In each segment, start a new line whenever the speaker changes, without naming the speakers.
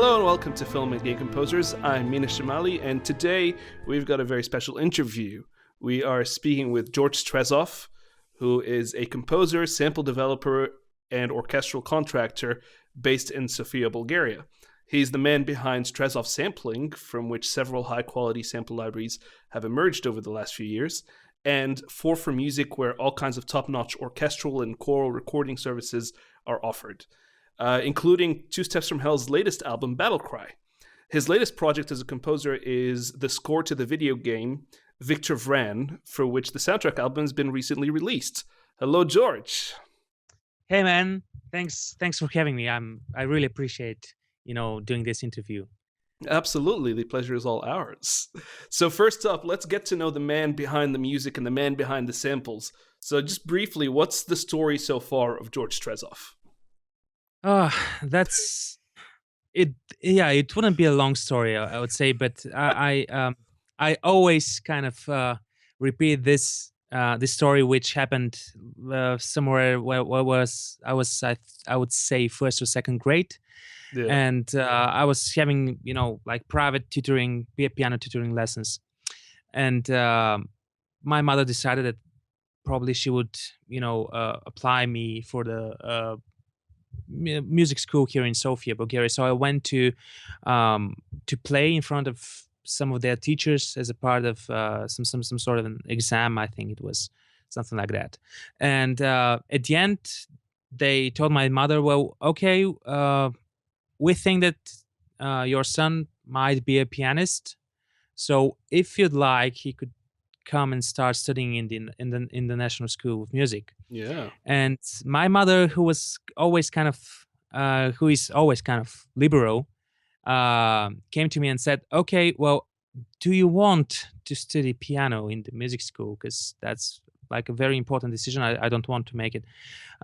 Hello and welcome to Film and Game Composers. I'm Mina Shamali, and today we've got a very special interview. We are speaking with George Strezov, who is a composer, sample developer, and orchestral contractor based in Sofia, Bulgaria. He's the man behind Strezov Sampling, from which several high-quality sample libraries have emerged over the last few years, and 4for-Music, where all kinds of top-notch orchestral and choral recording services are offered. Including Two Steps from Hell's latest album, Battle Cry. His latest project as a composer is the score to the video game Victor Vran, for which the soundtrack album has been recently released. Hello, George.
Hey, man. Thanks for having me. I really appreciate, doing this interview.
Absolutely. The pleasure is all ours. So first up, let's get to know the man behind the music and the man behind the samples. So just briefly, what's the story so far of George Strezov?
That's it. Yeah, it wouldn't be a long story, I would say, but I always kind of repeat this story, which happened somewhere where I would say first or second grade, and I was having like private tutoring, piano tutoring lessons, and my mother decided that probably she would apply me for the music school here in Sofia, Bulgaria. So I went to play in front of some of their teachers as a part of some sort of an exam. I think it was something like that. And at the end, they told my mother, "Well, okay, we think that your son might be a pianist. So if you'd like, he could come and start studying in the National School of Music."
Yeah.
And my mother, who is always kind of liberal, came to me and said, "Okay, well, do you want to study piano in the music school? Because that's like a very important decision. I don't want to make it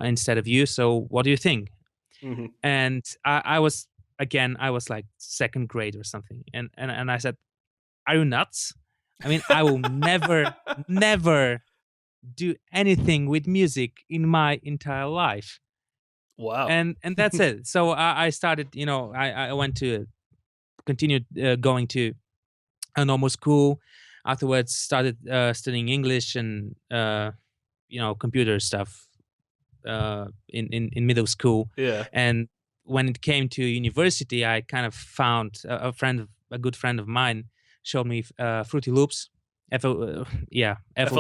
instead of you. So what do you think?"
Mm-hmm.
And I was like second grade or something, and I said, "Are you nuts? I mean, I will never do anything with music in my entire life."
Wow.
And that's it. So I started, I went to continued going to a normal school. Afterwards, started studying English and computer stuff in middle school.
Yeah.
And when it came to university, I kind of found a good friend of mine showed me Fruity Loops. FL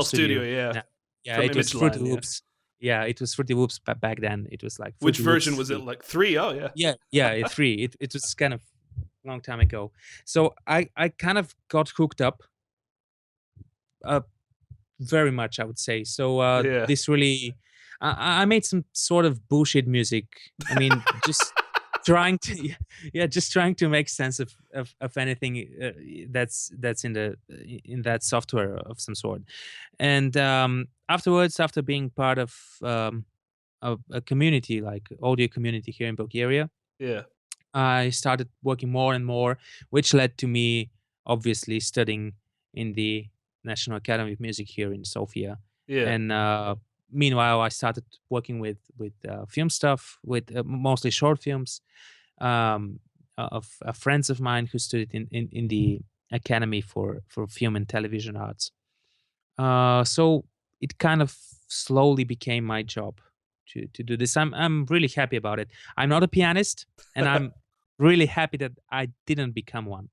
Studio, yeah.
Yeah,
From
it was
Image
Fruity
Line,
Loops. Yeah, it was Fruity Loops back then. It was like
Which
Fruity
version
Loops
was it?
3.
Like 3? Oh, yeah.
Yeah, 3. It was kind of long time ago. So I kind of got hooked up very much, I would say. So
Yeah.
this really, I made some sort of bullshit music. I mean, just trying to make sense of anything that's in that software of some sort. And afterwards, after being part of a community, like audio community here in Bulgaria,
Yeah.
I started working more and more, which led to me obviously studying in the National Academy of Music here in Sofia.
Yeah.
And meanwhile, I started working with film stuff, with mostly short films, of friends of mine who studied in the Academy for Film and Television Arts. So it kind of slowly became my job to do this. I'm really happy about it. I'm not a pianist, and I'm really happy that I didn't become one.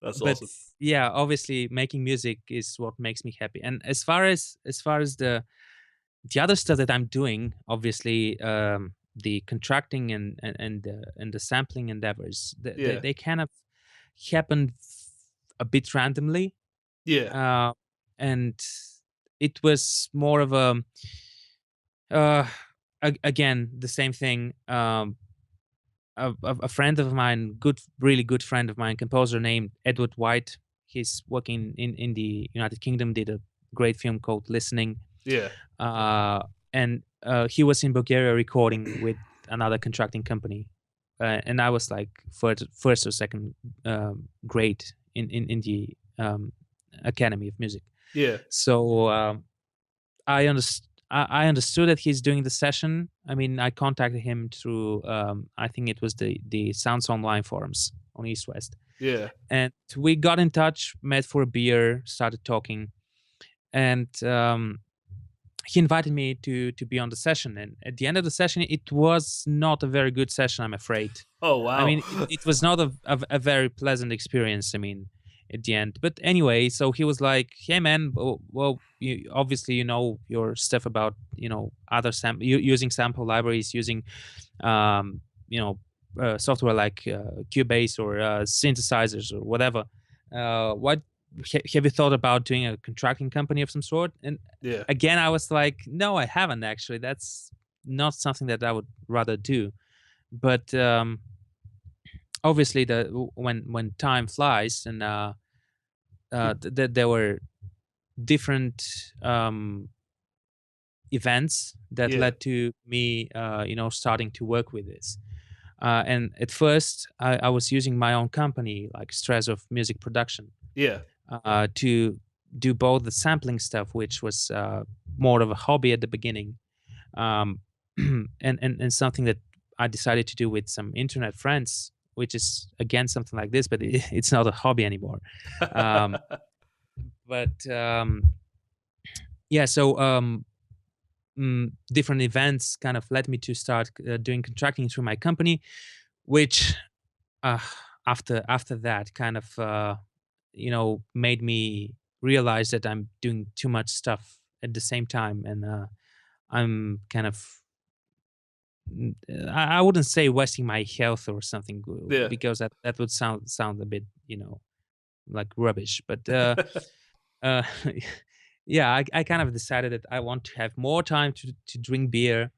That's
But
awesome.
yeah, obviously making music is what makes me happy. And as far as the other stuff that I'm doing, obviously the contracting and the sampling endeavors,
Yeah.
they kind of happen a bit randomly.
Yeah.
And it was more of again, the same thing. A friend of mine, really good friend of mine, composer named Edward White. He's working in the United Kingdom, did a great film called Listening.
Yeah.
And he was in Bulgaria recording with another contracting company. And I was like first or second grade in the Academy of Music.
Yeah.
So I I understood that he's doing the session. I mean, I contacted him through I think it was the Sounds Online forums on East West,
Yeah.
and we got in touch, met for a beer, started talking, and he invited me to be on the session. And at the end of the session, it was not a very good session, I'm afraid.
Oh
I
wow.
mean, it was not a very pleasant experience. I mean, at the end. But anyway, so he was like, "Hey, man, well, you, obviously you know your stuff about other using sample libraries, using um, you know software like Cubase or synthesizers or whatever. What have you thought about doing a contracting company of some sort?" And
Yeah.
again, I was like, "No, I haven't actually. That's not something that I would rather do." But obviously when time flies and there were different events that
Yeah.
led to me starting to work with this, and at first I was using my own company like Strezov Music Production
Yeah.
to do both the sampling stuff, which was more of a hobby at the beginning, um, and something that I decided to do with some internet friends, which is again something like this, but it's not a hobby anymore. Um, but yeah, so different events kind of led me to start doing contracting through my company, which uh, after that kind of made me realize that I'm doing too much stuff at the same time, and I'm kind of I wouldn't say wasting my health or something
Yeah.
because that would sound a bit like rubbish, but uh, yeah, I kind of decided that I want to have more time to drink beer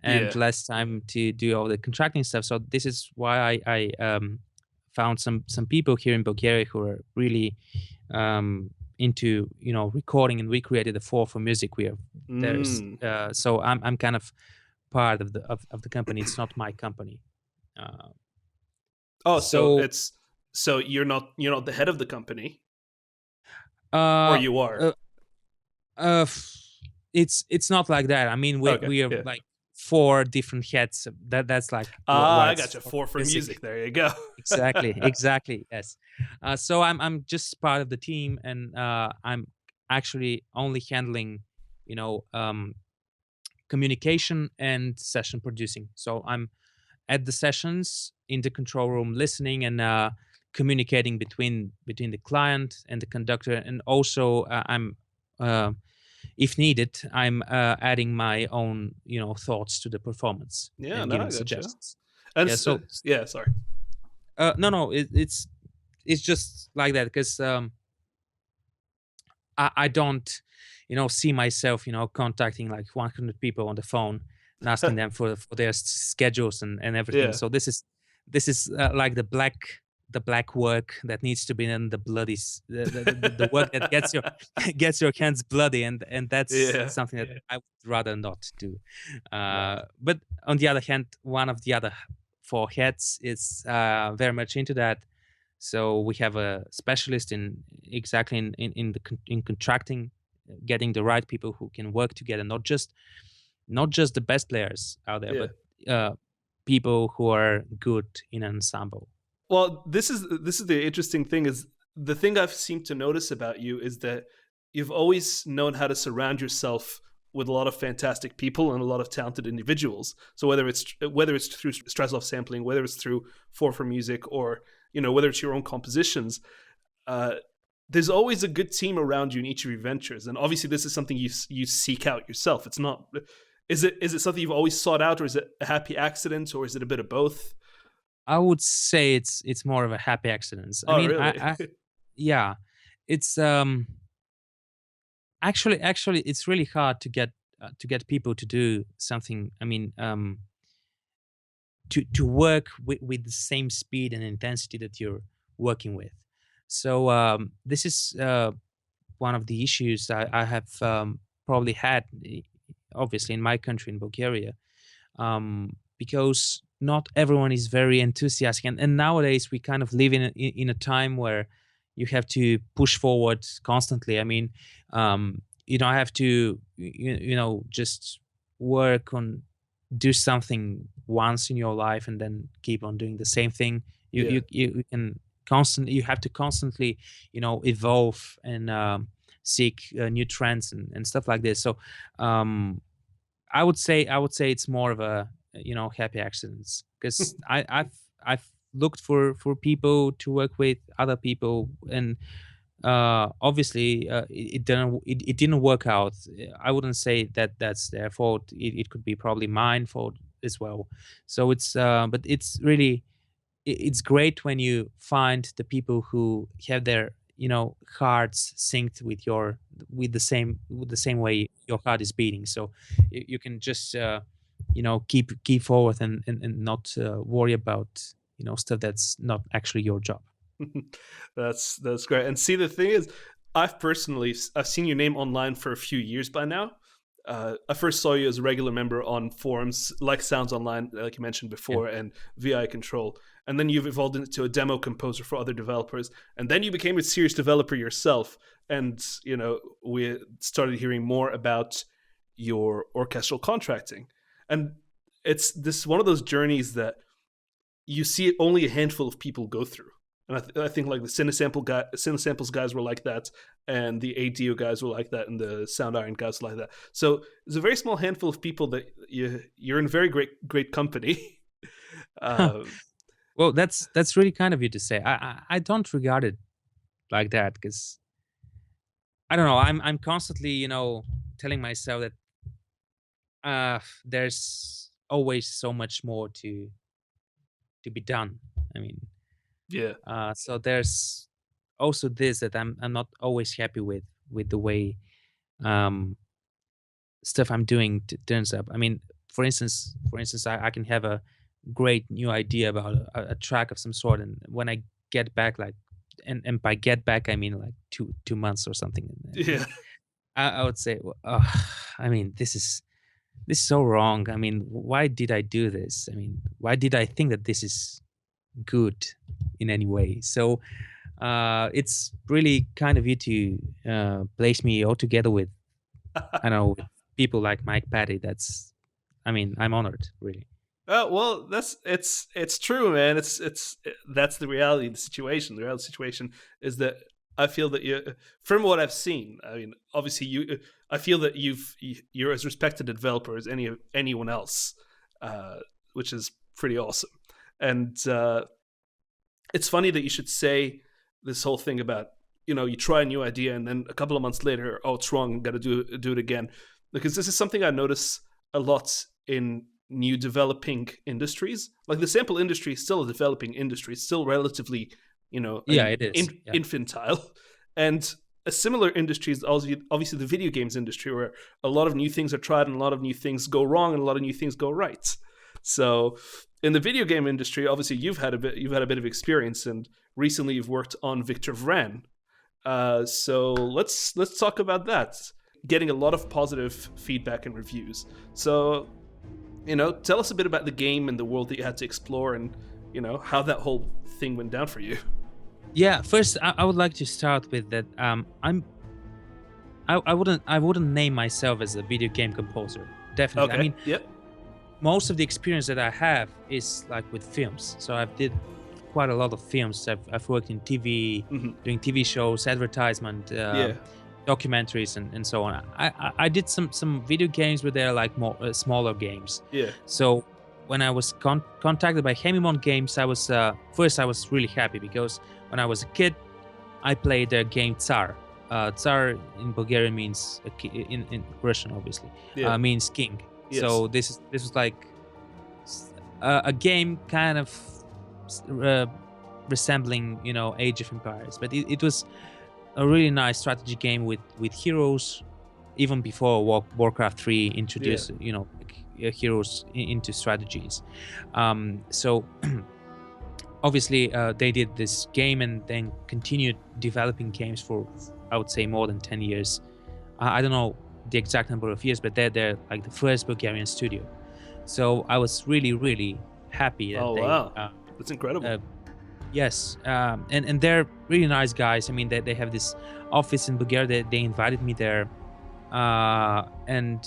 and
Yeah.
less time to do all the contracting stuff. So this is why I found some people here in Bulgaria who are really into recording, and we created a four for music. We are there's
Mm.
so I'm kind of part of the company. It's not my company. Uh,
Oh, so
so
it's so you're not the head of the company, or
uh,
you are.
uh, uh, it's not like that. I mean, we
Okay.
we are
Yeah.
like four different heads. That's like
Ah,
why
I
it's
gotcha.
for
Four for
music.
music. There you go.
Exactly, yes. So I'm just part of the team, and I'm actually only handling, you know, um, communication and session producing. So I'm at the sessions in the control room, listening and communicating between the client and the conductor, and also I'm. If needed, I'm adding my own, thoughts to the performance
Yeah.
and
No,
giving
I gotcha.
suggestions.
And
Yeah. So
yeah. Sorry.
no, it's just like that because I don't, see myself, contacting like 100 people on the phone and asking them for their schedules and everything.
Yeah.
So this is like the black work that needs to be in the bloody the work that gets your gets your hands bloody, and that's
Yeah.
something that I would rather not do.
No.
But on the other hand, one of the other four heads is very much into that, so we have a specialist in exactly in contracting, getting the right people who can work together, not just the best players out there,
Yeah.
but uh, people who are good in an ensemble.
Well, this is the interesting thing is the thing I've seemed to notice about you is that you've always known how to surround yourself with a lot of fantastic people and a lot of talented individuals. So whether it's through Strezov sampling, whether it's through Four for Music, or whether it's your own compositions, uh, there's always a good team around you in each of your ventures. And obviously, this is something you seek out yourself. It's not. Is it something you've always sought out, or is it a happy accident, or is it a bit of both?
I would say it's more of a happy accident. I
Oh,
mean,
really?
yeah, it's actually it's really hard to get people to do something. I mean, to work with the same speed and intensity that you're working with. So this is one of the issues I have probably had, obviously in my country, in Bulgaria, because not everyone is very enthusiastic, and nowadays we kind of live in a time where you have to push forward constantly. I mean, you don't have to just work on do something once in your life and then keep on doing the same thing.
Yeah.
You can constantly, you have to constantly evolve and seek new trends and stuff like this. So um I would say it's more of a happy accidents, because I've looked for people to work with, other people, and obviously it didn't work out. I wouldn't say that that's their fault. It could be probably mine fault as well. So it's but it's really it's great when you find the people who have their hearts synced with your with the same way your heart is beating. So you can just keep forward and not worry about stuff that's not actually your job.
That's great. And see, the thing is, I've seen your name online for a few years by now. I first saw you as a regular member on forums like Sounds Online, like you mentioned
Yeah.
before, and VI Control. And then you've evolved into a demo composer for other developers. And then you became a serious developer yourself. And, we started hearing more about your orchestral contracting. And it's this one of those journeys that you see only a handful of people go through. And I think like the Cinesamples guys were like that, and the ADO guys were like that, and the Sound Iron guys were like that. So there's a very small handful of people that you're in very great company. uh,
Well, that's really kind of you to say. I don't regard it like that, because I don't know. I'm constantly telling myself that there's always so much more to be done. I mean,
yeah,
so there's also this, that I'm not always happy with the way um, stuff I'm doing turns up. I mean, for instance, I can have a great new idea about a track of some sort, and when I get back, like, and by get back I mean like 2 months or something,
yeah.
I would say, well, I mean, this is so wrong. I mean, why did I do this? I mean, why did I think that this is good in any way? So it's really kind of you to place me all together with, I don't know, with people like Mike Patty. That's, I mean, I'm honored, really.
Well, it's true, man. It's that's the reality of the situation. The reality of the situation is that I feel that from what I've seen, I mean, obviously I feel that you're as respected a developer as anyone else, which is pretty awesome. And it's funny that you should say this whole thing about you try a new idea and then a couple of months later, oh, it's wrong, got to do it again, because this is something I notice a lot in new developing industries. Like the sample industry is still a developing industry. It's still relatively,
Yeah, it is. Yeah.
infantile. And a similar industry is obviously the video games industry, where a lot of new things are tried and a lot of new things go wrong and a lot of new things go right. So in the video game industry, obviously you've had a bit of experience, and recently you've worked on Victor Vran. So let's talk about that. Getting a lot of positive feedback and reviews. So tell us a bit about the game and the world that you had to explore, and how that whole thing went down for you.
Yeah, first I would like to start with that. I wouldn't name myself as a video game composer. Definitely. I
Okay.
mean,
Yep.
most of the experience that I have is like with films. So I've did quite a lot of films. I've worked in TV,
Hmm.
doing TV shows, advertisement,
Yeah.
documentaries, and so on. I did some video games, but they're like more smaller games.
Yeah.
So when I was contacted by Hemimon Games, I was first I was really happy, because when I was a kid, I played their game Tsar. Tsar in Bulgarian means in Russian, obviously,
Yeah.
means king.
Yes.
So this was like a game kind of uh, resembling Age of Empires, but it was a really nice strategy game with heroes, even before Warcraft 3 introduced heroes into strategies. So obviously they did this game and then continued developing games for, I would say, more than 10 years. I don't know the exact number of years, but they're like the first Bulgarian studio. So I was really happy that
Oh,
they
wow. That's incredible.
yes, and they're really nice guys. I mean, they have this office in Bulgaria. They invited me there and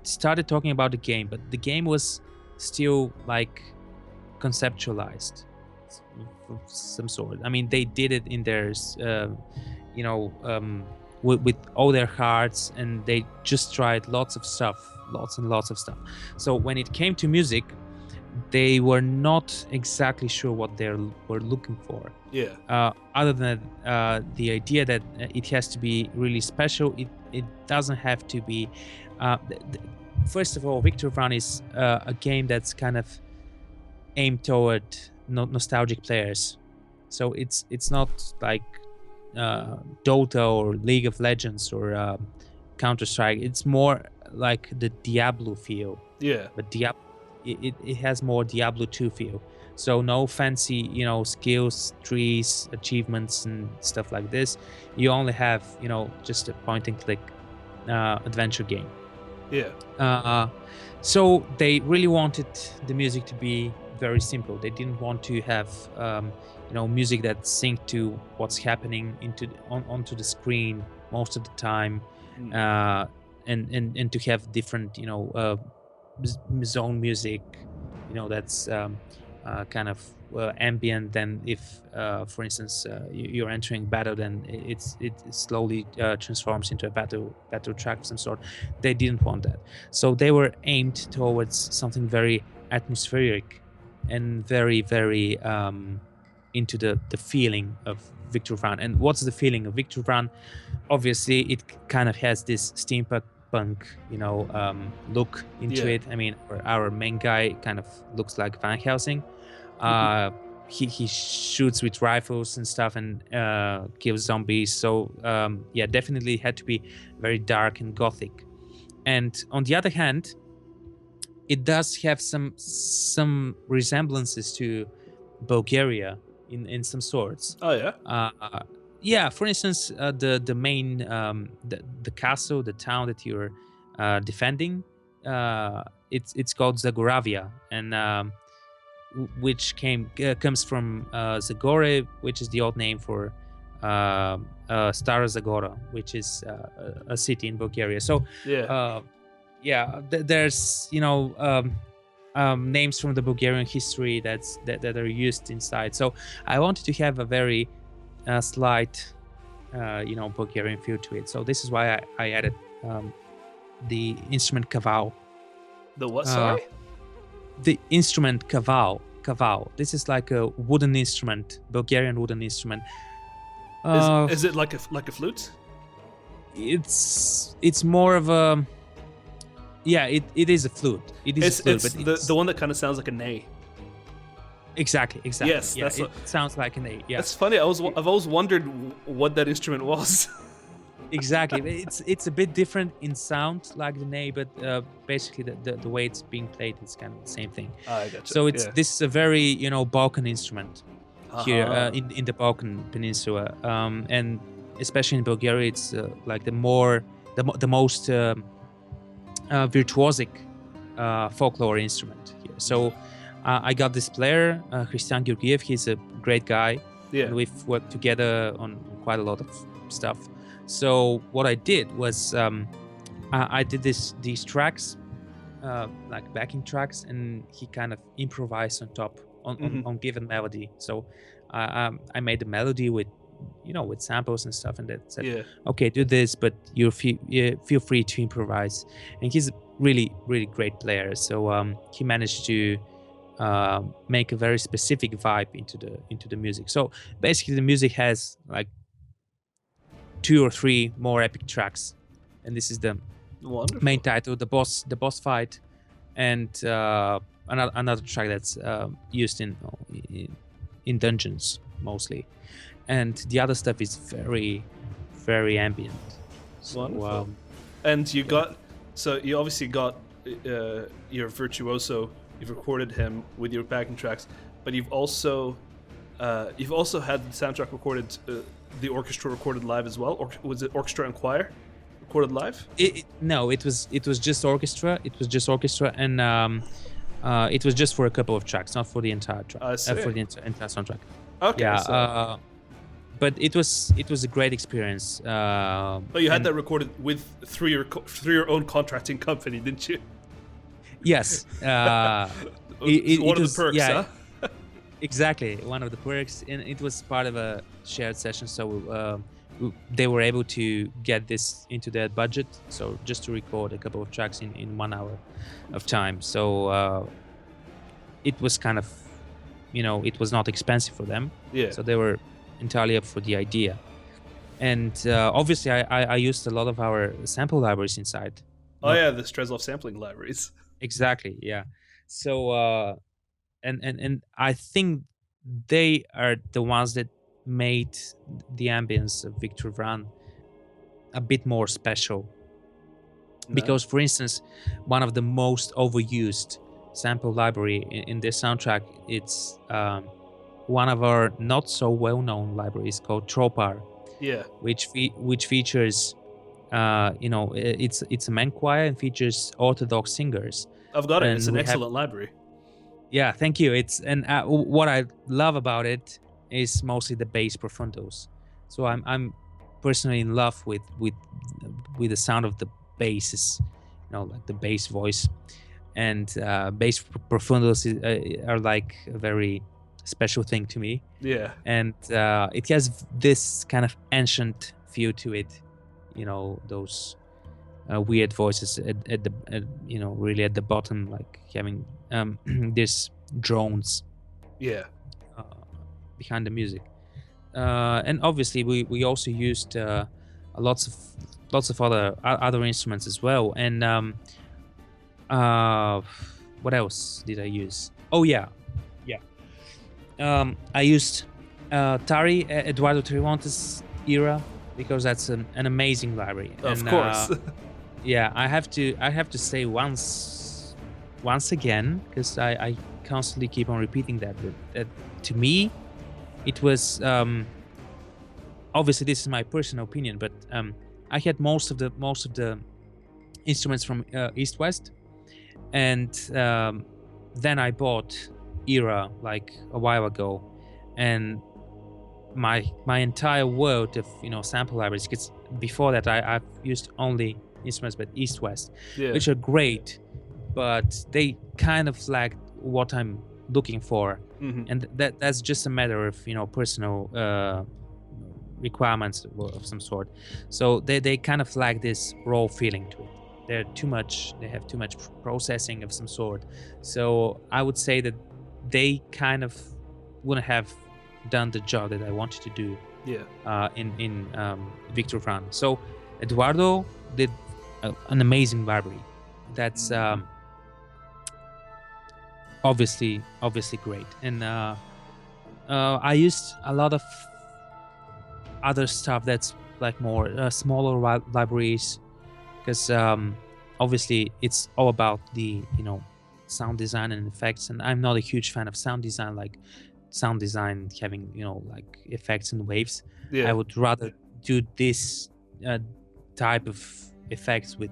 started talking about the game, but the game was still like conceptualized of some sort. I mean, they did it in their you know with all their hearts, and they just tried lots and lots of stuff. So when it came to music, they were not exactly sure what they were looking for. Other than the idea that it has to be really special, it doesn't have to be. First of all, Victor Vran is a game that's kind of aimed toward nostalgic players. So it's not like Dota or League of Legends or Counter-Strike. It's more like the Diablo feel. But Diablo, it has more Diablo 2 feel. So no fancy, skills, trees, achievements, and stuff like this. You only have, just a point-and-click adventure game. So they really wanted the music to be very simple. They didn't want to have, music that synced to what's happening onto the screen most of the time, and to have different, zone music, that's kind of ambient. Than if, for instance, you're entering battle, then it slowly transforms into a battle track of some sort. They didn't want that, so they were aimed towards something very atmospheric and very, very into the feeling of Victor Vran. And what's the feeling of Victor Vran? Obviously, it kind of has this steampunk, look into it. I mean, our main guy kind of looks like Van Helsing. He shoots with rifles and stuff and kills zombies. So definitely had to be very dark and gothic. And on the other hand, it does have some resemblances to Bulgaria in some sorts. For instance, the main the castle, the town that you're defending, it's called Zagoravia, and which comes from Zagore, which is the old name for Stara Zagora, which is a city in Bulgaria. So there's names from the Bulgarian history that are used inside. So I wanted to have a very slight Bulgarian feel to it. So this is why I added the instrument kaval.
The what? Sorry.
The instrument kaval. This is like a wooden instrument, Bulgarian wooden instrument.
Is it like a flute?
It's more of a. It is a flute.
It's the one that kind of sounds like a ney.
Exactly.
Yes,
it sounds like a ney. Yeah.
That's funny. I've always wondered what that instrument was.
Exactly. It's a bit different in sound, like the ney, but basically the way it's being played is kind of the same thing.
I gotcha.
So this is a very Balkan instrument here in the Balkan Peninsula, and especially in Bulgaria, it's like the most virtuosic folklore instrument here. So I got this player, Christian Georgiev. He's a great guy. And we've worked together on quite a lot of stuff. So what I did was I did these tracks, like backing tracks, and he kind of improvised on top on given melody. So I made the melody with samples and stuff, and that said, okay, do this, but you feel free to improvise. And he's a really, really great player. So he managed to make a very specific vibe into the music. So basically, the music has like 2 or 3 more epic tracks, and this is the main title, the boss fight, and another track that's used in dungeons mostly. And the other stuff is very, very ambient. So,
wonderful. And you obviously got your virtuoso. You've recorded him with your backing tracks, but you've also had the soundtrack recorded, the orchestra recorded live as well. Or was it orchestra and choir recorded live?
No, it was just orchestra. It was just orchestra, and it was just for a couple of tracks, not for the entire track.
For
the entire soundtrack.
Okay.
Yeah. but it was a great experience.
Oh, you had that recorded through your own contracting company, didn't you?
Yes.
One of the perks,
yeah,
huh?
exactly, one of the perks, and it was part of a shared session, so they were able to get this into their budget, so just to record a couple of tracks in 1 hour of time. So it was kind of, it was not expensive for them.
Yeah.
So they were entirely up for the idea. And obviously I used a lot of our sample libraries inside.
Oh yeah, the Strezov Sampling libraries.
Exactly, yeah. So and I think they are the ones that made the ambience of Victor Vran a bit more special. Because, for instance, one of the most overused sample library in this soundtrack, it's one of our not so well-known libraries called Tropar,
Yeah.
which features, it's a man choir and features Orthodox singers.
I've got it.
And
It's an
we
excellent library.
Yeah, thank you. What I love about it is mostly the bass profundos. So I'm personally in love with the sound of the basses, like the bass voice, and bass profundos are like a very special thing to me.
Yeah.
And it has this kind of ancient feel to it, those weird voices really at the bottom, like having these drones behind the music. And obviously we also used lots of other instruments as well. And what else did I use? Oh yeah. I used Eduardo Trimonte's era, because that's an amazing library.
Of course.
Yeah, I have to say once again, because I constantly keep on repeating that to me it was, obviously this is my personal opinion, but I had most of the instruments from East West, and then I bought era like a while ago, and my entire world of sample libraries, because before that I've used only instruments but East West, which are great, but they kind of lack what I'm looking for. And that's just a matter of personal requirements of some sort. So they kind of lack this raw feeling to it. They have too much processing of some sort. So I would say that they kind of wouldn't have done the job that I wanted to do in Victor Vran. So Eduardo did an amazing library. That's obviously great. And I used a lot of other stuff that's like more smaller libraries, because obviously it's all about the sound design and effects, and I'm not a huge fan of sound design, like sound design having like effects and waves. I would rather do this type of effects with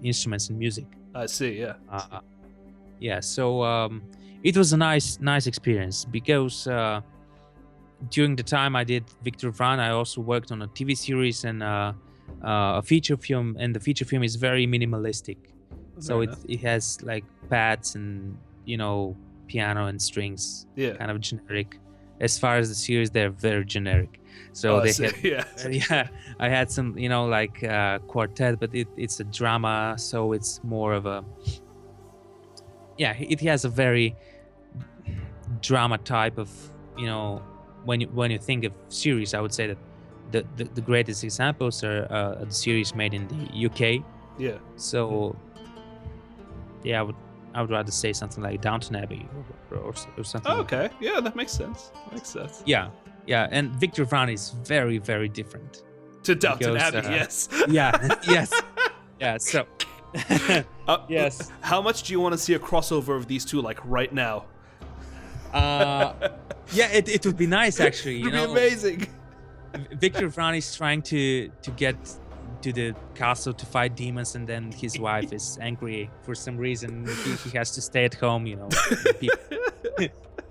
instruments and music.
I see.
Yeah, so it was a nice experience, because during the time I did Victor Vran, I also worked on a TV series and a feature film, and the feature film is very minimalistic. So it has like pads and piano and strings, kind of generic. As far as the series, they're very generic. So I had some like quartet, but it's a drama, so it's more of a it has a very drama type of when you think of series. I would say that the greatest examples are the series made in the UK. So I would rather say something like Downton Abbey or something.
Oh, okay. Yeah, that makes sense.
Yeah, and Victor Vran is very, very different
to Downton Abbey. Yes.
Yes. Yeah. So. Yes.
How much do you want to see a crossover of these two, like right now?
It would be nice, actually.
It would be amazing.
Victor Vran is trying to get to the castle to fight demons, and then his wife is angry for some reason. He has to stay at home,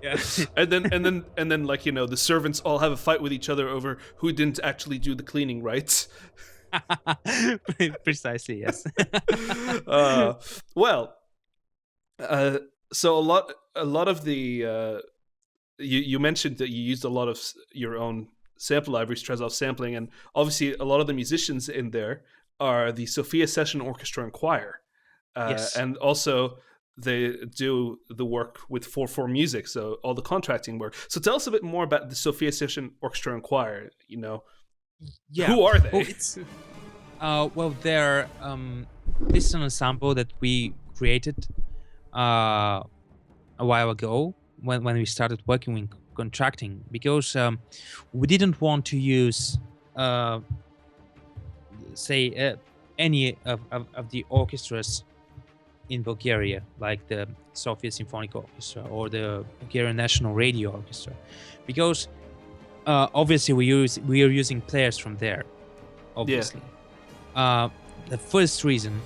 Yeah.
and then like, the servants all have a fight with each other over who didn't actually do the cleaning right.
Precisely, yes.
uh, well, so a lot of the you mentioned that you used a lot of your own sample library, Strezov Sampling, and obviously a lot of the musicians in there are the Sophia Session Orchestra and Choir,
Yes.
and also they do the work with 4/4 music, so all the contracting work. So tell us a bit more about the Sophia Session Orchestra and Choir.
Yeah.
Who are
Well,
they?
it's they're this is an ensemble that we created a while ago when we started working with contracting, because we didn't want to use uh, say any of the orchestras in Bulgaria, like the Sofia Symphonic Orchestra or the Bulgarian National Radio Orchestra, because obviously we are using players from there.
Yeah.
Obviously, the first reason,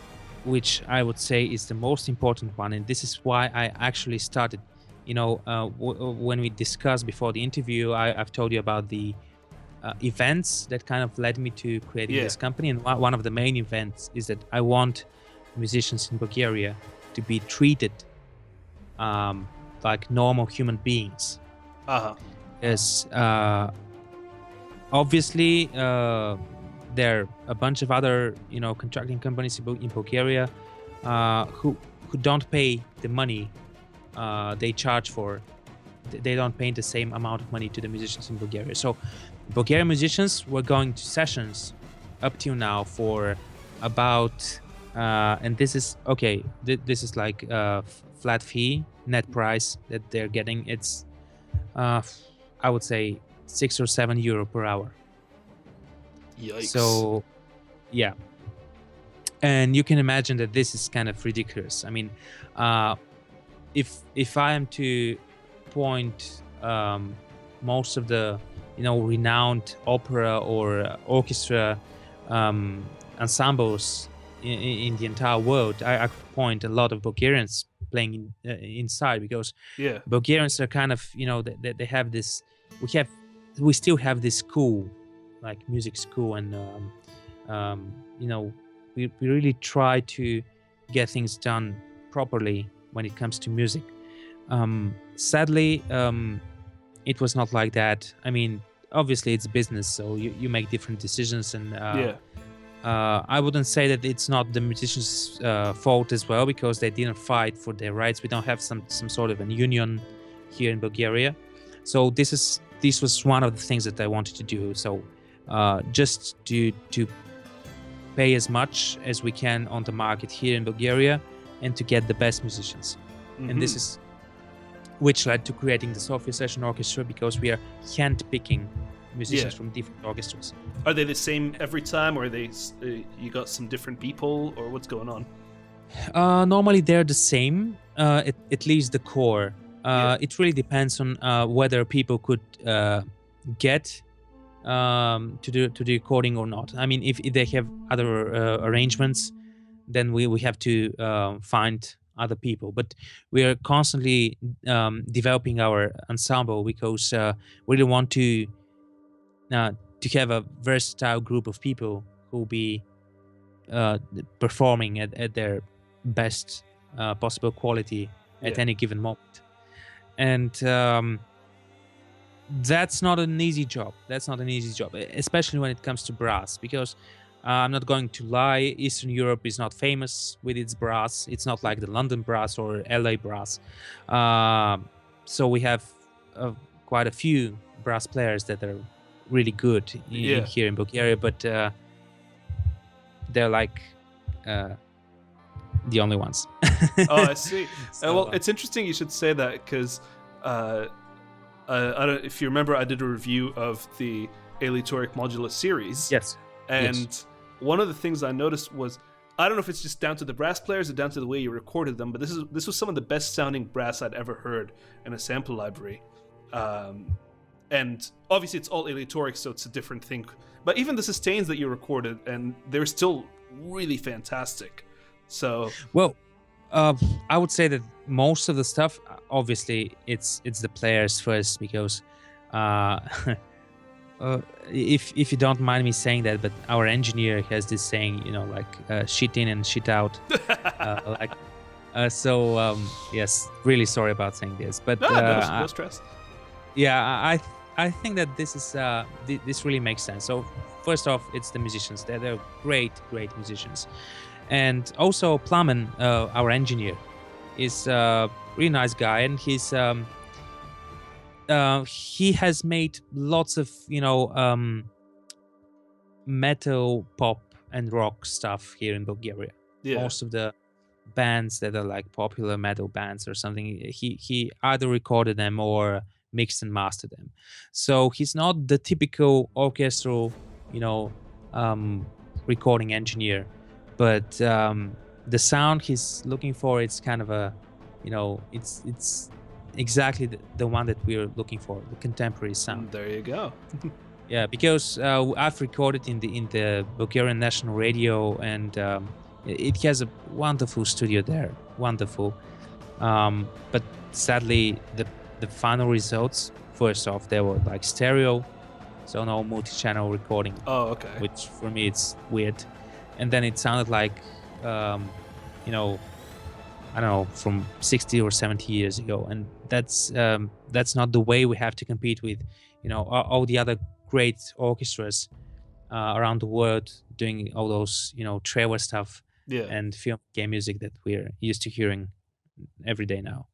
which I would say is the most important one, and this is why I actually started. When we discussed before the interview, I've told you about the events that kind of led me to creating
Yeah.
this company, and one of the main events is that I want musicians in Bulgaria to be treated like normal human beings. Yes, obviously there are a bunch of other contracting companies in Bulgaria who don't pay the money they charge for. They don't pay the same amount of money to the musicians in Bulgaria. So Bulgarian musicians were going to sessions up till now for about and this is okay. This is like a flat fee, net price that they're getting. It's I would say €6 or €7 per hour.
Yikes.
So yeah, and you can imagine that this is kind of ridiculous. I mean, if I am to point most of the renowned opera or orchestra ensembles in the entire world, I could point a lot of Bulgarians playing inside, because
Yeah.
Bulgarians are kind of they have this. We still have this school, like music school, and we really try to get things done properly when it comes to music. Sadly, it was not like that. I mean, obviously it's business, so you make different decisions, and
Yeah.
I wouldn't say that it's not the musicians' fault as well, because they didn't fight for their rights. We don't have some sort of a union here in Bulgaria, so this was one of the things that I wanted to do. So just to pay as much as we can on the market here in Bulgaria, and to get the best musicians.
Mm-hmm.
And this is which led to creating the Sofia Session Orchestra, because we are hand-picking musicians from different orchestras.
Are they the same every time, or are they you got some different people, or what's going on?
Normally they're the same, at least the core. It really depends on whether people could get to the recording or not. I mean, if they have other arrangements, then we have to find other people. But we are constantly developing our ensemble, because we really want to have a versatile group of people who will be performing at their best possible quality at any given moment. And that's not an easy job. Especially when it comes to brass, because I'm not going to lie, Eastern Europe is not famous with its brass. It's not like the London brass or LA brass. So we have quite a few brass players that are really good here in Bulgaria, but they're like the only ones.
Oh, I see. Well, it's interesting you should say that, because I don't, if you remember, I did a review of the Aleatoric Modulus series.
Yes.
And one of the things I noticed was, I don't know if it's just down to the brass players or down to the way you recorded them, but this was some of the best sounding brass I'd ever heard in a sample library. And obviously it's all aleatoric, so it's a different thing. But even the sustains that you recorded, and they're still really fantastic. So
well, Uh, I would say that most of the stuff, obviously, it's the players first because, uh, if you don't mind me saying that, but our engineer has this saying, like shit in and shit out, like yes, really sorry about saying this, but
No, no stress.
yeah, I think that this is this really makes sense. So first off, it's the musicians. They're great musicians, and also Plamen, our engineer, is a really nice guy, and he has made lots of metal, pop, and rock stuff here in Bulgaria.
Yeah.
Most of the bands that are like popular metal bands or something, he either recorded them or mixed and mastered them. So he's not the typical orchestral, you know, um, recording engineer, but the sound he's looking for, it's kind of a, it's exactly the one that we're looking for, the contemporary sound.
There you go.
Yeah, because I've recorded in the Bulgarian National Radio, and it has a wonderful studio there, wonderful. But sadly, the final results, first off, they were like stereo, so no multi-channel recording.
Oh, okay.
Which for me it's weird. And then it sounded like, you know, I don't know, from 60 or 70 years ago, and that's not the way we have to compete with, all the other great orchestras around the world doing all those, Trevor stuff,
Yeah.
and film game music that we're used to hearing every day now.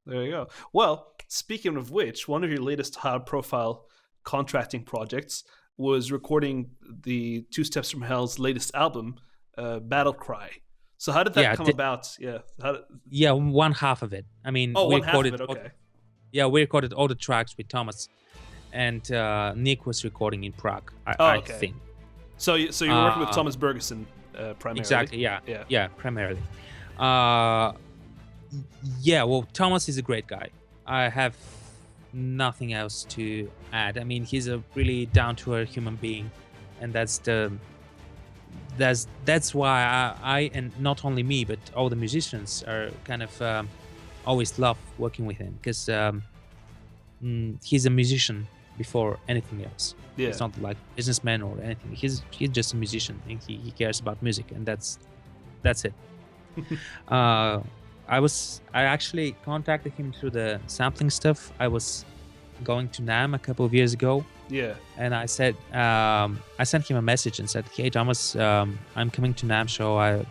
There you go. Well, speaking of which, one of your latest high-profile contracting projects was recording the Two Steps from Hell's latest album, Battle Cry. So how did that come about? Yeah.
Yeah, one half of it. I mean,
we recorded half of it. Okay.
We recorded all the tracks with Thomas, and Nick was recording in Prague. I think.
So you're working with Thomas Bergerson primarily.
Exactly. Yeah. Primarily. Well, Thomas is a great guy. I have nothing else to add. I mean, he's a really down-to-earth human being, and that's why I and not only me, but all the musicians are kind of always love working with him, because he's a musician before anything else.
Yeah.
It's not like businessman or anything. He's just a musician, and he cares about music, and that's it. I actually contacted him through the sampling stuff. I was going to NAMM a couple of years ago.
Yeah.
And I said, I sent him a message and said, "Hey Thomas, I'm coming to NAMM show. I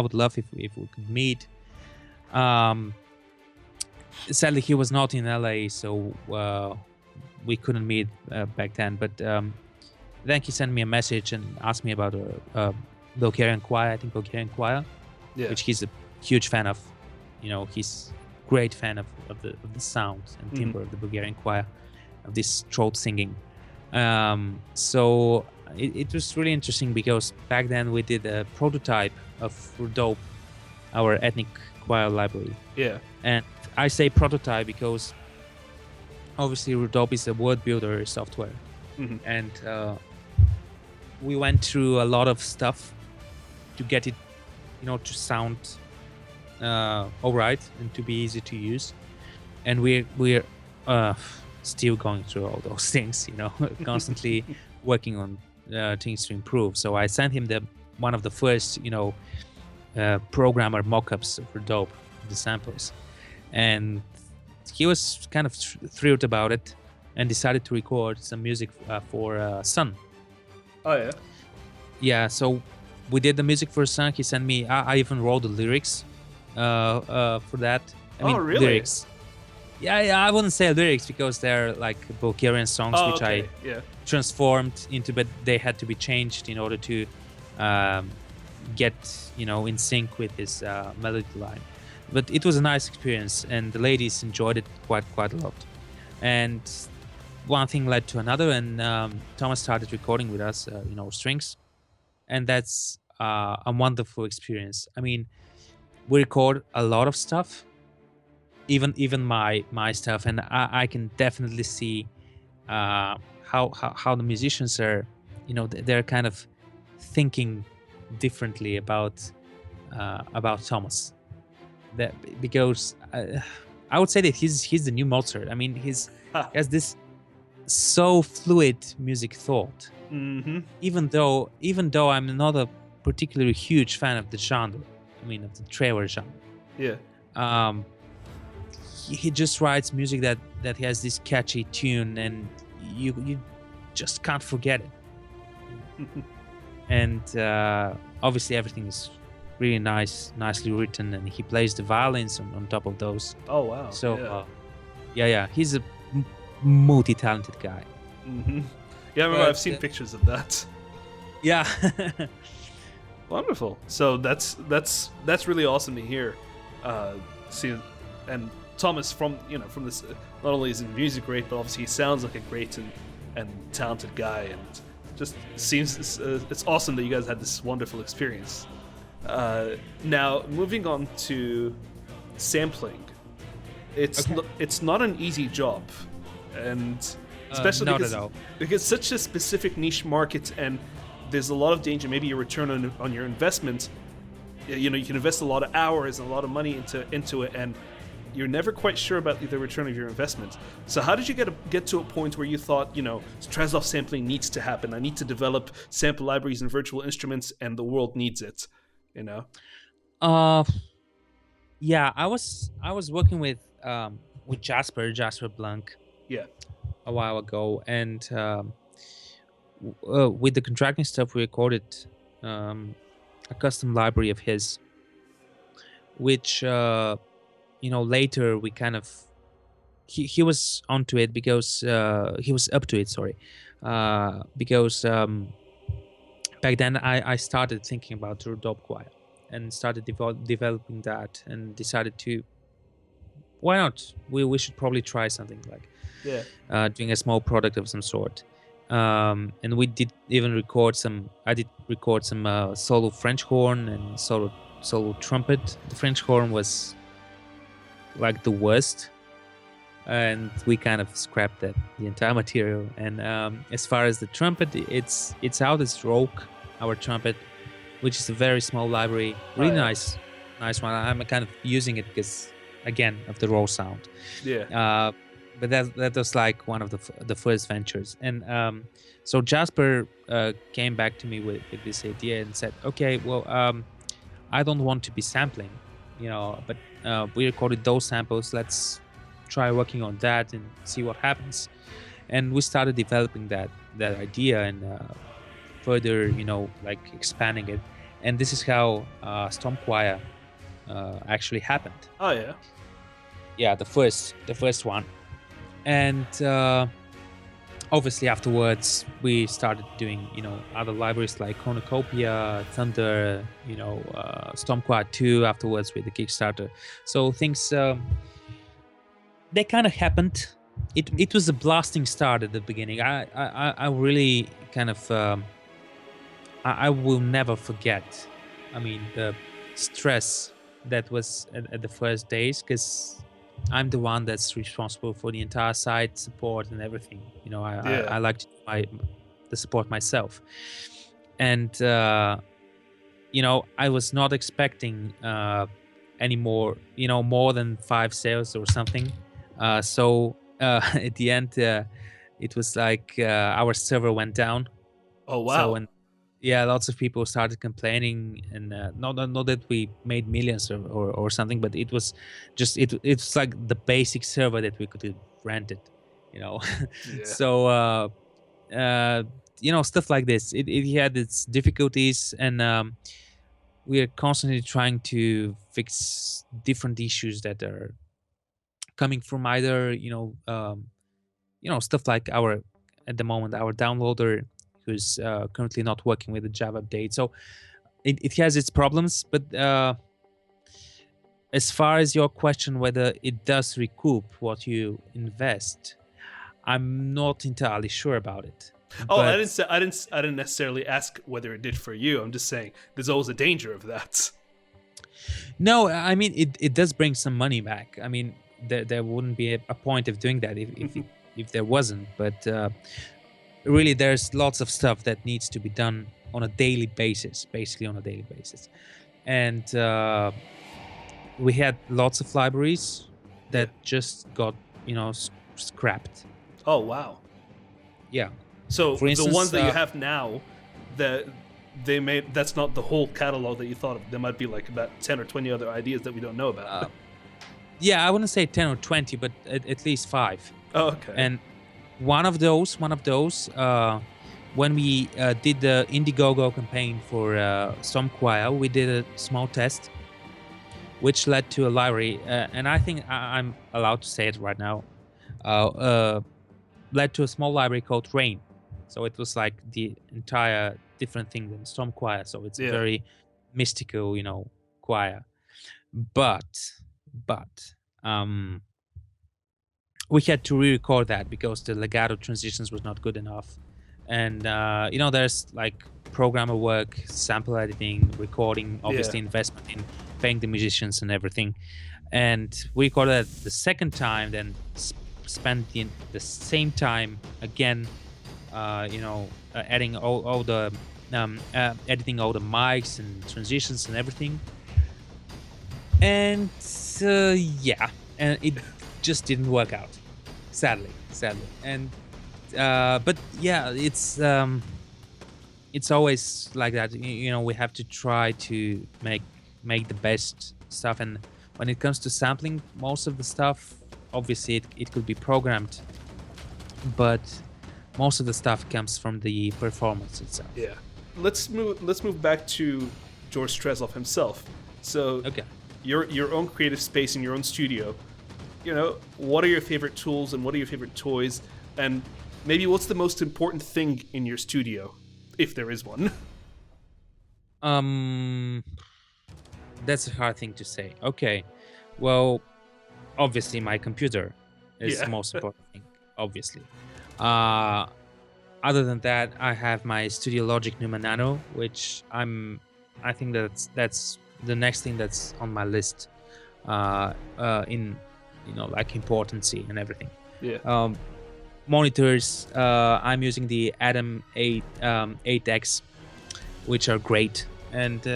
would love if we could meet." Sadly, he was not in LA, so we couldn't meet back then. But then he sent me a message and asked me about a Bulgarian choir. I think Bulgarian choir.
Yeah.
Which he's a huge fan of. He's a great fan of the sound and timbre of the Bulgarian choir, of this throat singing. So it was really interesting, because back then we did a prototype of Rudolp, our ethnic choir library.
Yeah.
And I say prototype because obviously Rudolp is a word builder software. And we went through a lot of stuff to get it to sound all right and to be easy to use. And we're still going through all those things, constantly working on things to improve. So I sent him one of the first, programmer mock-ups for Dope, the samples. And he was kind of thrilled about it and decided to record some music for Sun.
Oh, yeah?
Yeah, so we did the music for Sun. He sent me, I even wrote the lyrics for that. I mean,
really?
Lyrics. Yeah, I wouldn't say lyrics, because they're like Bulgarian songs, which I transformed into, but they had to be changed in order to get, in sync with his melody line. But it was a nice experience, and the ladies enjoyed it quite a lot. And one thing led to another, and Thomas started recording with us, strings. And that's a wonderful experience. I mean, we record a lot of stuff, even my stuff, and I can definitely see how the musicians are, they're kind of thinking differently about about Thomas. That because I would say that he's the new Mozart. I mean,
Ha.
he has this so fluid music thought.
Mm-hmm.
Even though I'm not a particularly huge fan of the genre, I mean of the trailer genre.
Yeah.
Um, he just writes music that has this catchy tune, and you just can't forget it. And obviously everything is really nicely written, and he plays the violins on top of those.
Oh wow.
So
yeah.
he's a multi-talented guy.
Mm-hmm. Yeah, I remember
But,
I've seen pictures of that.
Yeah.
Wonderful. So that's really awesome to hear. See, and Thomas from this, not only is his music great, but obviously he sounds like a great and talented guy, and just seems it's awesome that you guys had this wonderful experience. Now moving on to sampling, it's not an easy job, and especially
not
because
at all.
because it's such a specific niche market, and there's a lot of danger. Maybe your return on your investment, you can invest a lot of hours and a lot of money into it, and you're never quite sure about the return of your investment. So how did you get to a point where you thought, Strezov sampling needs to happen? I need to develop sample libraries and virtual instruments, and the world needs it.
Uh, yeah, I was working with Jasper Blank
Yeah.
a while ago, and with the contracting stuff, we recorded a custom library of his, which later we kind of he was onto it because he was up to it. Sorry, because back then I started thinking about the Rudolph choir and started developing that, and decided to, why not? We should probably try something like doing a small product of some sort. And we did even record some. I did record some solo French horn and solo trumpet. The French horn was like the worst, and we kind of scrapped the entire material. And as far as the trumpet, it's out. It's Rogue, our trumpet, which is a very small library, really nice one. I'm kind of using it because, again, of the raw sound.
Yeah.
But that was like one of the first ventures. And so Jasper came back to me with this idea and said, okay, well, I don't want to be sampling, but we recorded those samples. Let's try working on that and see what happens. And we started developing that idea and further, like expanding it. And this is how Storm Choir actually happened.
Oh yeah.
Yeah, the first one. And obviously afterwards we started doing other libraries like Cornucopia, Thunder, Storm Choir 2 afterwards with the Kickstarter. So things they kind of happened. It was a blasting start at the beginning. I really kind of I will never forget, I mean, the stress that was at the first days, because I'm the one that's responsible for the entire site support and everything. I like to do the support myself. And, I was not expecting any more, more than 5 sales or something. So at the end, it was like our server went down.
Oh wow.
So, and yeah, lots of people started complaining, and not that we made millions or something, but it was just it's like the basic server that we could rent it,
Yeah.
So stuff like this. It had its difficulties, and we are constantly trying to fix different issues that are coming from either stuff like at the moment our downloader, who's currently not working with the Java update. So it has its problems, but as far as your question whether it does recoup what you invest, I'm not entirely sure about it.
Oh, but I didn't necessarily ask whether it did for you. I'm just saying there's always a danger of that.
No, I mean it does bring some money back. I mean there wouldn't be a point of doing that if there wasn't, but really there's lots of stuff that needs to be done on a daily basis, basically on a daily basis. and we had lots of libraries that just got scrapped.
Oh wow.
Yeah.
So
For
the
instance,
ones that you have now, that they made, that's not the whole catalog that you thought of. There might be like about 10 or 20 other ideas that we don't know about.
yeah, I wouldn't say 10 or 20, but at least 5.
Oh, okay.
And one of those, when we did the Indiegogo campaign for Stormquire, we did a small test, which led to a library, and I think I'm allowed to say it right now. Led to a small library called Rain. So it was like the entire different thing than Stormquire. So it's a very mystical, choir. But we had to re-record that because the legato transitions was not good enough. And there's like programmer work, sample editing, recording, obviously investment in paying the musicians and everything. And we recorded it the second time, then spent the same time again, adding all the editing all the mics and transitions and everything. And and it just didn't work out, sadly. And but yeah, it's always like that. We have to try to make the best stuff. And when it comes to sampling, most of the stuff, obviously it could be programmed, but most of the stuff comes from the performance itself.
Yeah. Let's move back to George Strezov himself. So
okay,
your own creative space in your own studio. What are your favorite tools and what are your favorite toys, and maybe what's the most important thing in your studio, if there is one?
That's a hard thing to say. Okay, well, obviously my computer is the most important thing, obviously. Other than that, I have my Studio Logic Numa Nano, which I think that's the next thing that's on my list in like importancy and everything. Monitors, I'm using the Atom 8X, which are great. And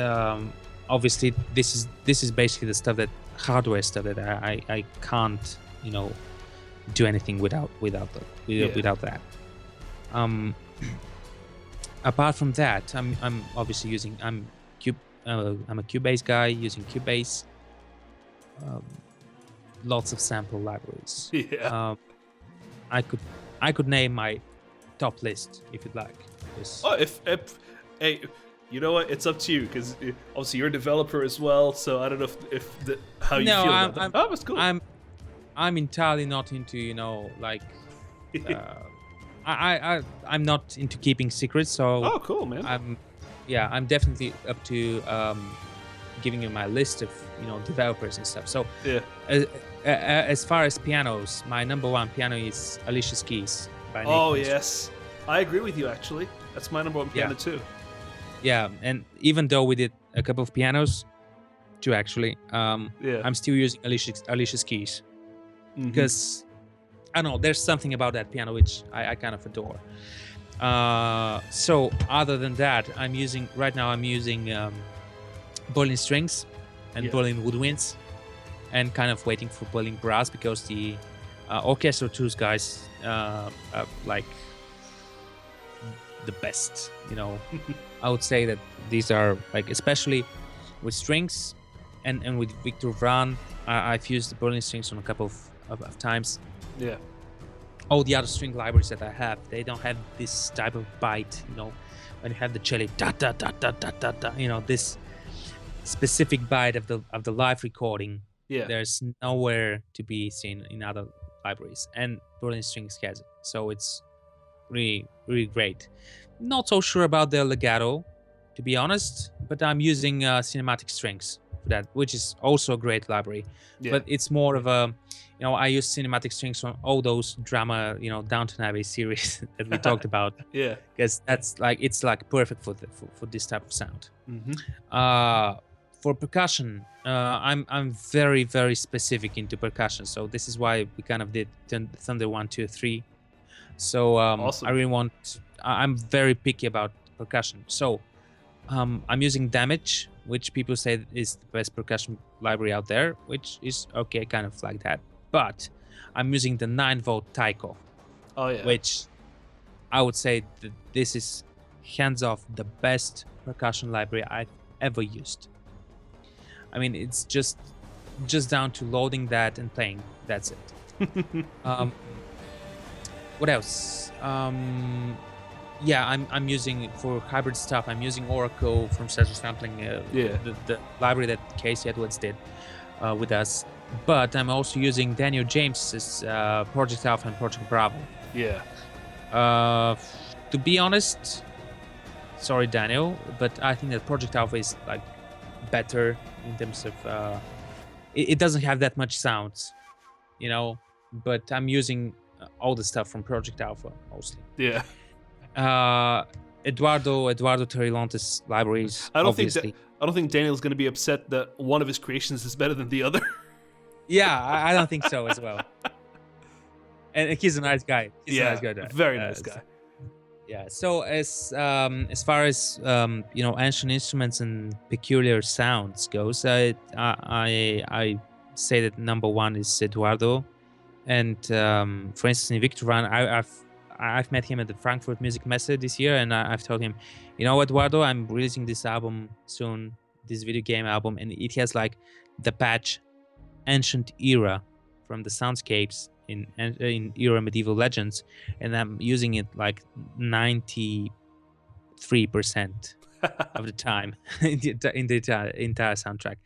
obviously this is basically the stuff, that hardware stuff that I can't do anything without that. Apart from that, I'm obviously using I'm a Cubase guy, using Cubase. Lots of sample libraries. I could name my top list if you'd like.
Oh, if hey, you know what? It's up to you, because obviously you're a developer as well. So I don't know how you feel about that. Oh, that's cool.
I'm entirely not into I'm not into keeping secrets. So
oh, cool, man.
I'm definitely up to giving you my list of developers and stuff. So as far as pianos, my number one piano is Alicia's Keys by Nick Monster.
Yes, I agree with you. Actually, that's my number one piano too.
Yeah, and even though we did a couple of pianos, two actually, I'm still using Alicia's Keys because I don't know, there's something about that piano which I kind of adore. So other than that, I'm using Berlin strings and Berlin woodwinds, and kind of waiting for Berlin brass, because the orchestral tools guys are like the best. I would say that these are like, especially with strings and with Victor Vran, I've used the Berlin strings on a couple of times.
Yeah.
All the other string libraries that I have, they don't have this type of bite. When you have the cello, da da da da da da da. This specific bite of the live recording. Yeah. There's nowhere to be seen in other libraries, and Berlin strings has it. So it's really, really great. Not so sure about the legato, to be honest, but I'm using cinematic strings for that, which is also a great library. But it's more of a, I use cinematic strings from all those drama, Downton Abbey series that we talked about. Because that's like, it's like perfect for this type of sound. For percussion, I'm very, very specific into percussion. So this is why we kind of did Thunder 1, 2, 3. So awesome. I'm very picky about percussion. So I'm using Damage which people say is the best percussion library out there, which is okay, kind of like that. But I'm using the 9-volt Taiko,
Oh yeah.
which I would say that this is hands off the best percussion library I've ever used. I mean, it's just down to loading that and playing. That's it. What else? Yeah, I'm using for hybrid stuff. I'm using Oracle from Strezov Sampling, the library that Casey Edwards did with us. But I'm also using Daniel James's Project Alpha and Project Bravo.
Yeah.
To be honest, sorry Daniel, but I think that Project Alpha is like better in terms of it doesn't have that much sounds, you know. But I'm using all the stuff from Project Alpha mostly.
Yeah.
Eduardo Terrilonte's libraries.
I don't
obviously.
think Daniel's going to be upset that one of his creations is better than the other.
Yeah, I don't think so as well. And he's a nice guy. He's a nice guy.
Very nice guy.
Yeah. So as far as ancient instruments and peculiar sounds goes, I say that number one is Eduardo, and for instance in Victor Vran, I've met him at the Frankfurt Music Messe this year, and I've told him, Eduardo, I'm releasing this album soon, this video game album, and it has like the patch Ancient Era from the Soundscapes in Era Medieval Legends, and I'm using it like 93% of the time in the entire soundtrack.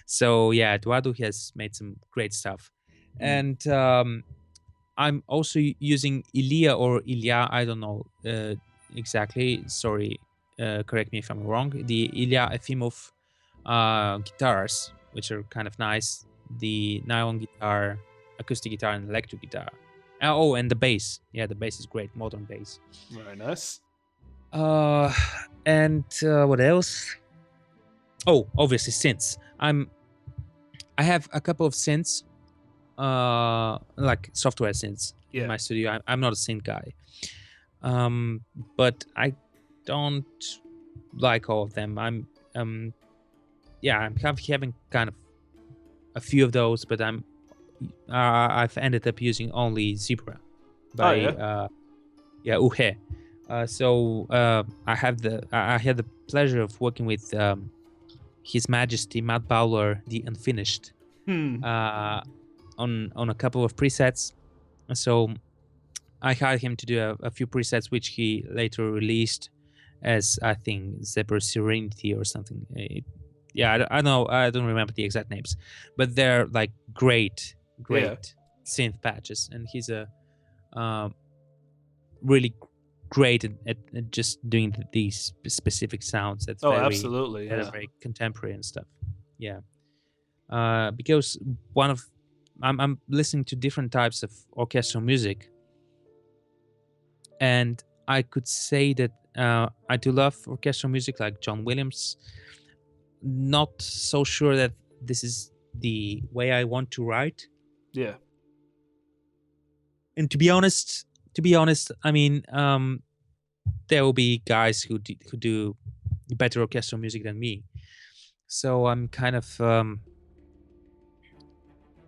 So yeah, Eduardo has made some great stuff, and I'm also using Ilya, I don't know exactly. Sorry, correct me if I'm wrong. The Ilya Efimov guitars, which are kind of nice. The nylon guitar, acoustic guitar, and electric guitar. Oh, and the bass. Yeah, the bass is great. Modern bass.
Very nice.
And what else? Oh, obviously synths. I have a couple of synths, like software synths in my studio. I'm not a synth guy, but I don't like all of them. I'm having kind of a few of those, but I've ended up using only Zebra by Uhe. So I had the pleasure of working with His Majesty Matt Bowler, the Unfinished, on a couple of presets. So I hired him to do a few presets, which he later released as, I think, Zebra Serenity or something. I don't remember the exact names, but they're like great synth patches, and he's a really great at just doing these specific sounds. That's
absolutely,
very contemporary and stuff. Yeah, because I'm listening to different types of orchestral music, and I could say that I do love orchestral music like John Williams. Not so sure that this is the way I want to write.
Yeah.
And to be honest, I mean, there will be guys who do better orchestral music than me. So I'm kind of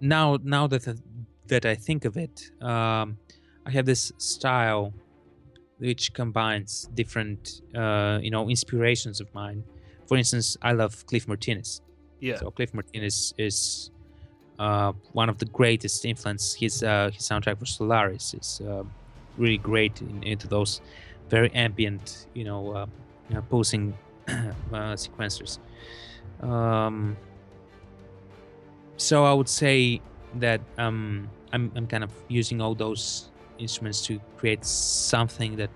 now that I think of it, I have this style which combines different inspirations of mine. For instance, I love Cliff Martinez.
Yeah.
So Cliff Martinez is one of the greatest influence. His soundtrack for Solaris is really great into those very ambient, pulsing sequencers. So I would say that I'm kind of using all those instruments to create something that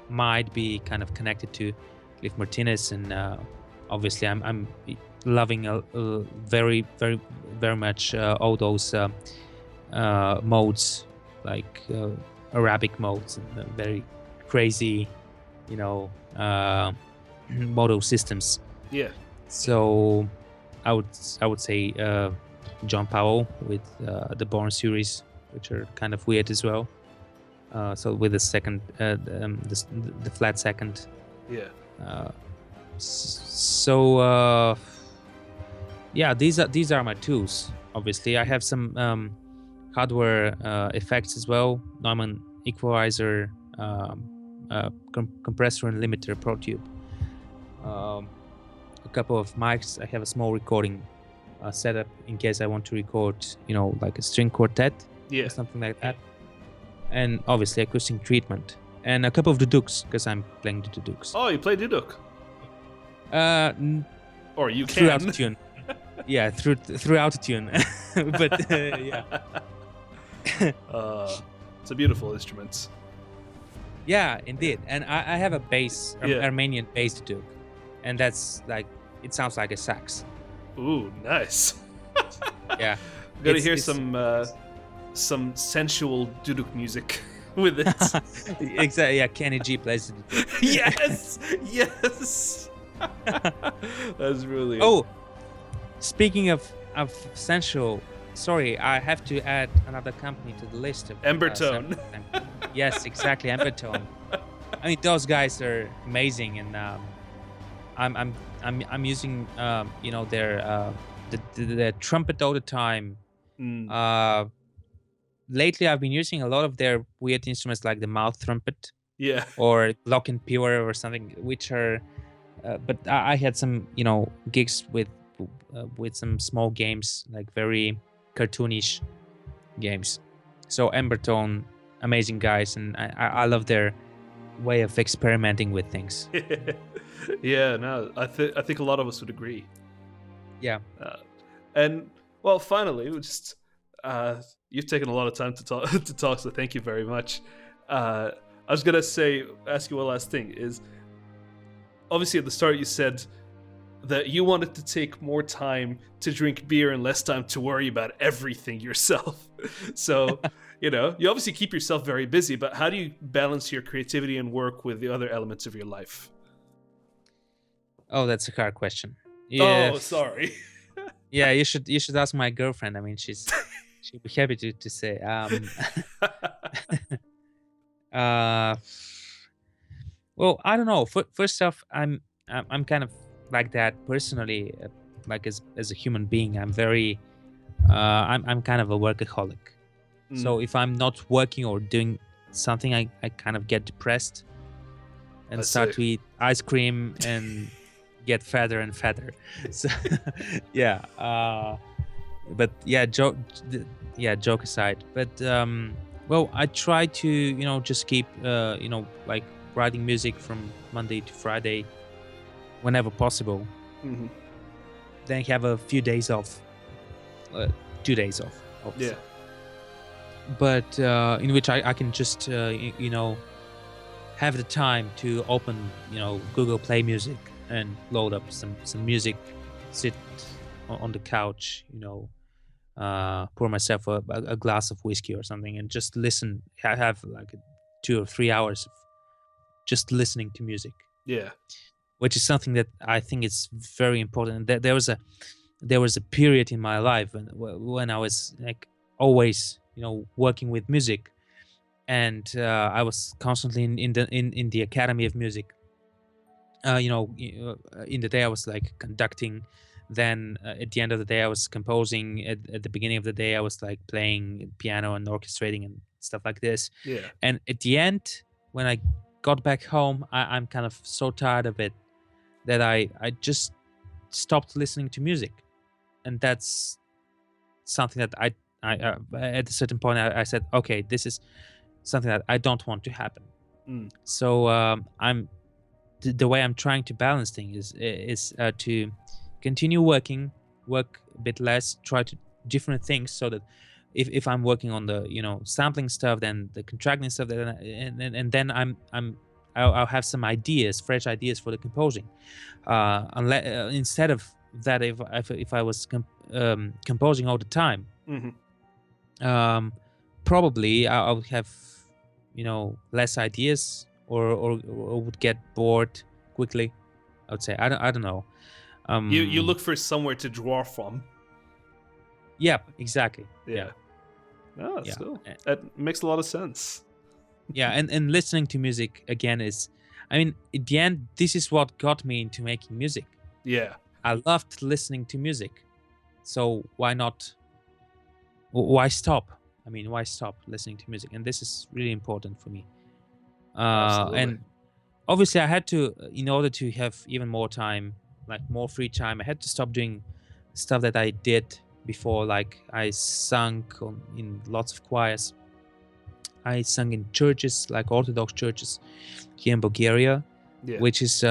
might be kind of connected to Cliff Martinez, and obviously I'm loving very, very, very much all those modes, like Arabic modes and very crazy, modal systems.
Yeah.
So I would say John Powell with the Born series, which are kind of weird as well. So with the second, the flat second.
Yeah.
So yeah, these are my tools. Obviously, I have some hardware effects as well. Neumann equalizer, compressor and limiter, Pro Tube. A couple of mics. I have a small recording setup in case I want to record, like a string quartet or something like that. And obviously acoustic treatment. And a couple of dudukes, because I'm playing the dudukes.
Oh, you play duduk? Or you
through
can.
autotune. Yeah, through autotune. But yeah.
It's a beautiful instrument.
Yeah, indeed. And I have a bass, Armenian bass duduk. And that's like, it sounds like a sax.
Ooh, nice.
Yeah.
We're gonna hear some sensual duduk music with it.
Exactly. Yeah, Kenny G plays it.
Yes. That's really.
Oh, speaking of sensual, sorry, I have to add another company to the list of
Embertone.
Yes, exactly, Embertone. I mean, those guys are amazing, and I'm using their the trumpet all the time. Lately, I've been using a lot of their weird instruments like the mouth trumpet, or glockenspiel or something, which are. But I had some gigs with some small games, like very cartoonish games. So Embertone, amazing guys, and I love their way of experimenting with things.
Yeah, no, I think a lot of us would agree.
Yeah.
And well, finally, we just you've taken a lot of time to talk, so thank you very much. I was gonna ask you one last thing. Is obviously at the start you said that you wanted to take more time to drink beer and less time to worry about everything yourself. So you obviously keep yourself very busy, but how do you balance your creativity and work with the other elements of your life?
Oh, that's a hard question. Yeah.
Oh, sorry.
Yeah, you should ask my girlfriend. I mean, she'd be happy to say. Well, I don't know. First off, I'm kind of like that personally. Like as a human being, I'm very. I'm kind of a workaholic. So if I'm not working or doing something, I kind of get depressed and start to eat ice cream and get fatter and fatter. So yeah. But yeah, joke aside. But well, I try to just keep like writing music from Monday to Friday, whenever possible.
Mm-hmm.
Then have a few days off, 2 days off. Obviously.
Yeah.
But in which I can just have the time to open Google Play Music and load up some music, sit on the couch, pour myself a glass of whiskey or something, and just listen. Have like 2 or 3 hours of just listening to music.
Yeah,
which is something that I think is very important. There was a period in my life when I was like always working with music, and I was constantly in the Academy of Music. In the day I was like conducting, then at the end of the day I was composing, at the beginning of the day I was like playing piano and orchestrating and stuff like this.
Yeah.
And at the end, when I got back home, I'm kind of so tired of it that I just stopped listening to music. And that's something that I at a certain point I said, okay, this is something that I don't want to happen. So the way I'm trying to balance things is to continue work a bit less, try to different things, so that if I'm working on the sampling stuff, then the contracting stuff, and then I'll have some ideas, fresh ideas for the composing. Instead of that, if I was composing all the time, probably I would have less ideas, or would get bored quickly. I would say I don't know.
You look for somewhere to draw from.
Yeah, exactly.
Yeah. Oh, that's cool. That makes a lot of sense.
Yeah, and listening to music again is, I mean, at the end, this is what got me into making music.
Yeah.
I loved listening to music, so why not? Why stop? I mean, why stop listening to music? And this is really important for me.
Absolutely.
And obviously, I had to, in order to have even more time, like more free time, I had to stop doing stuff that I did before. Like I sung in lots of choirs. I sung in churches, like Orthodox churches here in Bulgaria,
Yeah.
which is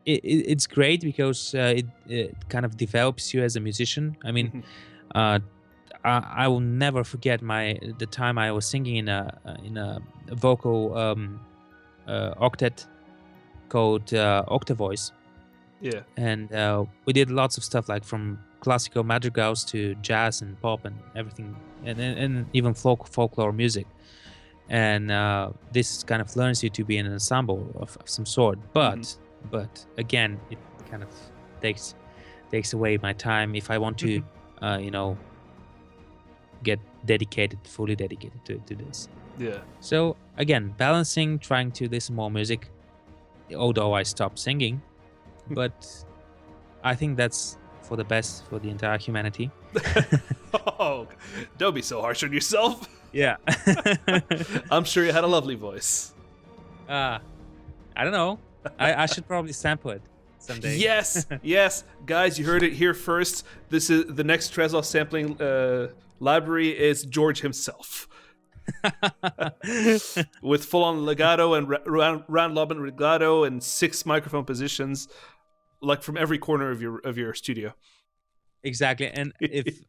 it's great because it kind of develops you as a musician. I mean, uh, I will never forget the time I was singing in a vocal octet called Octavoice,
Yeah.
and we did lots of stuff like from classical madrigals to jazz and pop and everything, and even folklore music. And this kind of learns you to be in an ensemble of some sort. But again, it kind of takes away my time if I want to, get fully dedicated to this.
Yeah.
So again, balancing, trying to listen more music, although I stopped singing, but I think that's for the best for the entire humanity.
Oh, don't be so harsh on yourself.
Yeah.
I'm sure you had a lovely voice.
I don't know. I should probably sample it someday.
Yes, guys, you heard it here first. This is the next Strezov sampling library is George himself, with full-on legato and round lob legato and 6 microphone positions, like from every corner of your studio.
Exactly, and if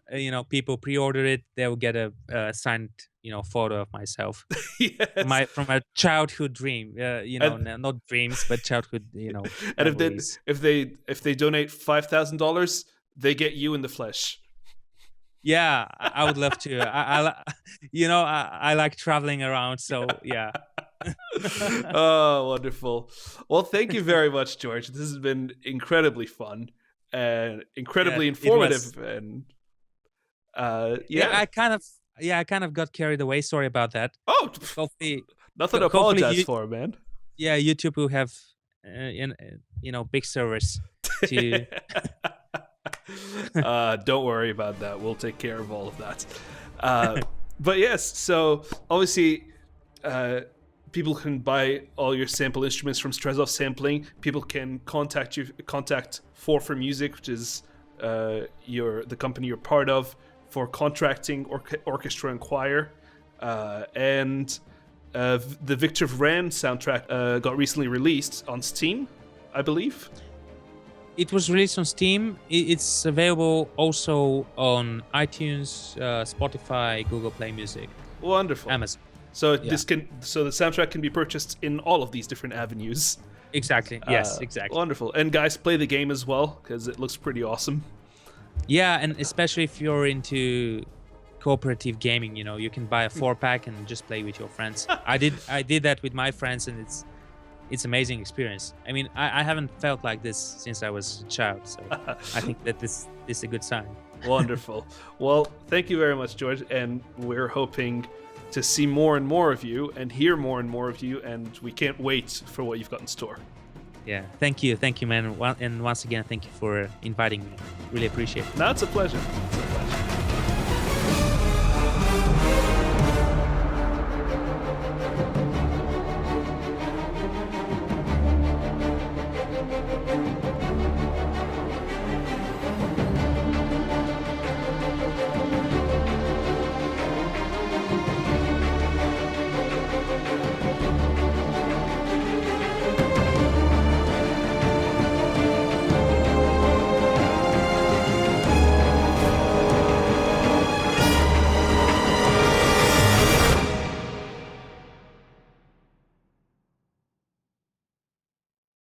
people pre-order it, they will get a signed photo of myself.
Yes.
From a childhood dream. Not dreams, but childhood.
And
memories.
if they donate $5,000, they get you in the flesh.
Yeah, I would love to. I like traveling around, so yeah.
Oh, wonderful. Well, thank you very much, George. This has been incredibly fun and incredibly informative. And
I kind of got carried away. Sorry about that.
Oh,
hopefully,
nothing to apologize for, man.
Yeah, YouTube will have big servers to.
Don't worry about that. We'll take care of all of that. But yes, so obviously, people can buy all your sample instruments from Strezov Sampling. People can contact 4 Music, which is the company you're part of, for contracting orchestra and choir. And the Victor Vran soundtrack got recently released on Steam, I believe.
It was released on Steam. It's available also on iTunes, Spotify, Google Play Music.
Wonderful.
Amazon.
So the soundtrack can be purchased in all of these different avenues.
Exactly. Yes, exactly.
Wonderful. And guys, play the game as well, because it looks pretty awesome.
Yeah, and especially if you're into cooperative gaming, you can buy a 4-pack and just play with your friends. I did that with my friends, and it's amazing experience. I mean, I haven't felt like this since I was a child, so I think that this is a good sign.
Wonderful. Well, thank you very much, George, and we're hoping to see more and more of you and hear more and more of you, and we can't wait for what you've got in store.
Yeah, thank you, man. And once again, thank you for inviting me. Really appreciate it.
No, it's a pleasure.